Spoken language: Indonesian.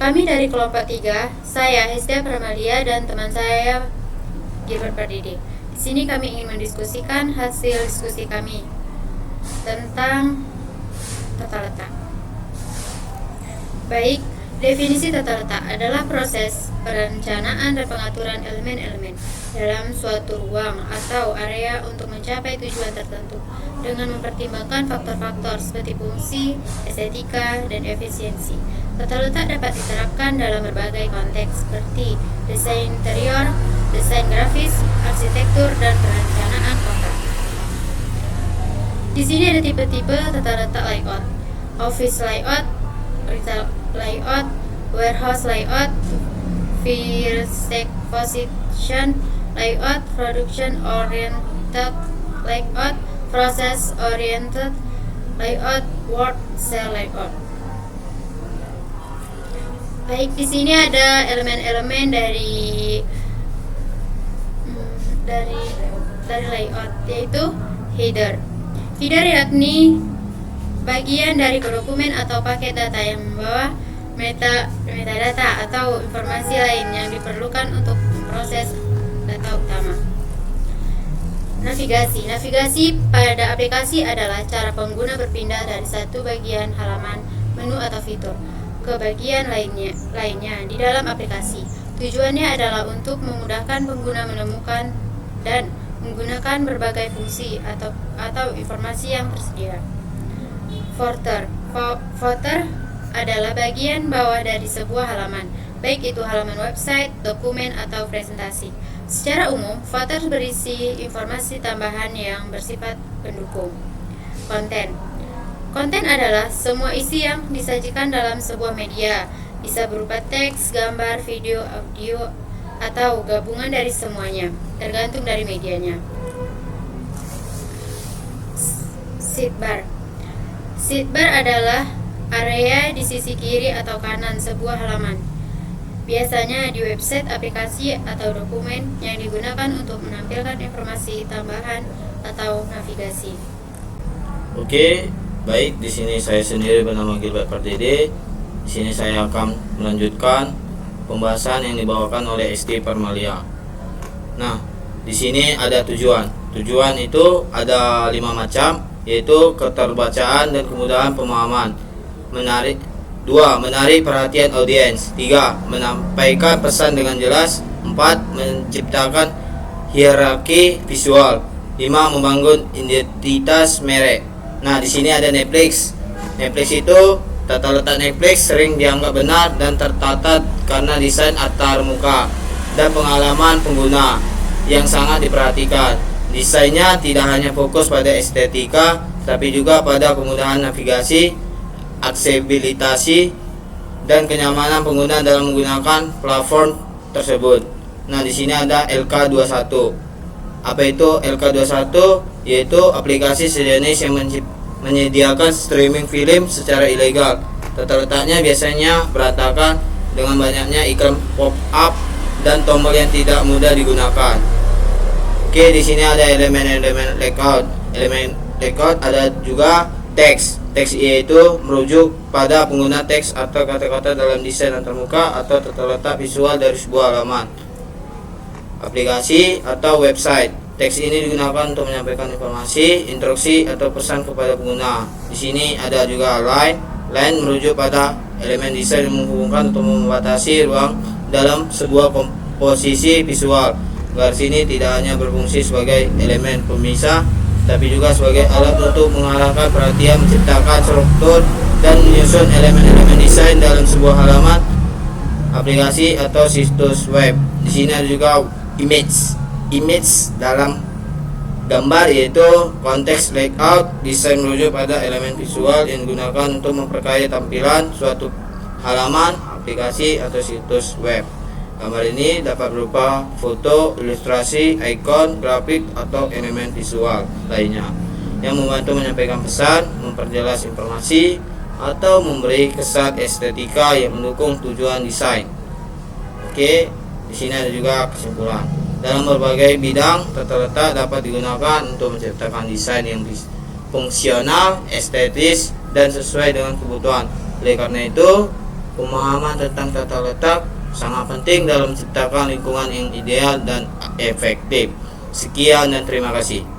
Kami dari kelompok 3, saya Hesda Pramalia dan teman saya Gilbert Pardede. Di sini kami ingin mendiskusikan hasil diskusi kami tentang tata letak. Baik, definisi tata letak adalah proses perencanaan dan pengaturan elemen-elemen dalam suatu ruang atau area untuk mencapai tujuan tertentu dengan mempertimbangkan faktor-faktor seperti fungsi, estetika, dan efisiensi. Tata letak dapat diterapkan dalam berbagai konteks seperti desain interior, desain grafis, arsitektur, dan perencanaan kota. Di sini ada tipe-tipe tata letak layout: office layout, retail layout, warehouse layout, vertex position layout, production oriented layout, process oriented layout, word cell layout. Baik, di sini ada elemen-elemen dari layout, yaitu header. Header yakni bagian dari dokumen atau paket data yang membawa metadata atau informasi lain yang diperlukan untuk memproses data utama. Navigasi pada aplikasi adalah cara pengguna berpindah dari satu bagian halaman, menu atau fitur ke bagian lainnya di dalam aplikasi. Tujuannya adalah untuk memudahkan pengguna menemukan dan menggunakan berbagai fungsi atau informasi yang tersedia. Footer adalah bagian bawah dari sebuah halaman, baik itu halaman website, dokumen, atau presentasi. Secara umum, footer berisi informasi tambahan yang bersifat pendukung. Konten adalah semua isi yang disajikan dalam sebuah media, bisa berupa teks, gambar, video, audio, atau gabungan dari semuanya, tergantung dari medianya. Sidebar adalah area di sisi kiri atau kanan sebuah halaman, biasanya di website, aplikasi, atau dokumen yang digunakan untuk menampilkan informasi tambahan atau navigasi. Oke, baik, di sini saya sendiri bernama Gilbert Pardede. Di sini saya akan melanjutkan pembahasan yang dibawakan oleh SD Parmalia. Nah, di sini ada tujuan. Tujuan itu ada 5 macam, yaitu keterbacaan dan kemudahan pemahaman. Menarik perhatian audiens. 3. Menyampaikan pesan dengan jelas. 4. Menciptakan hierarki visual. 5. Membangun identitas merek. Nah, di sini ada Netflix. Netflix itu, tata letak Netflix sering dianggap benar dan tertata karena desain antarmuka dan pengalaman pengguna yang sangat diperhatikan. Desainnya tidak hanya fokus pada estetika, tapi juga pada kemudahan navigasi, aksesibilitas, dan kenyamanan pengguna dalam menggunakan platform tersebut. Nah, di sini ada LK21. Apa itu LK21? Yaitu aplikasi sejenis yang menyediakan streaming film secara ilegal. Tata letaknya biasanya berantakan dengan banyaknya iklan pop-up dan tombol yang tidak mudah digunakan. Oke, di sini ada elemen-elemen layout. Elemen layout ada juga teks. Teks yaitu merujuk pada pengguna teks atau kata-kata dalam desain antarmuka atau tata letak visual dari sebuah halaman, aplikasi, atau website. Teks ini digunakan untuk menyampaikan informasi, instruksi, atau pesan kepada pengguna. Di sini ada juga line. Line merujuk pada elemen desain yang menghubungkan atau membatasi ruang dalam sebuah komposisi visual. Garis ini tidak hanya berfungsi sebagai elemen pemisah, tapi juga sebagai alat untuk mengarahkan perhatian, menciptakan struktur, dan menyusun elemen-elemen desain dalam sebuah halaman, aplikasi, atau situs web. Di sini ada juga image dalam gambar, yaitu konteks layout. Desain merujuk pada elemen visual yang digunakan untuk memperkaya tampilan suatu halaman, aplikasi, atau situs web. Gambar ini dapat berupa foto, ilustrasi, ikon, grafik, atau elemen visual lainnya yang membantu menyampaikan pesan, memperjelas informasi, atau memberi kesan estetika yang mendukung tujuan desain. Oke, di sini ada juga kesimpulan. Dalam berbagai bidang, tata letak dapat digunakan untuk menciptakan desain yang fungsional, estetis, dan sesuai dengan kebutuhan. Oleh karena itu, Pemahaman tentang tata letak sangat penting dalam menciptakan lingkungan yang ideal dan efektif. Sekian dan terima kasih.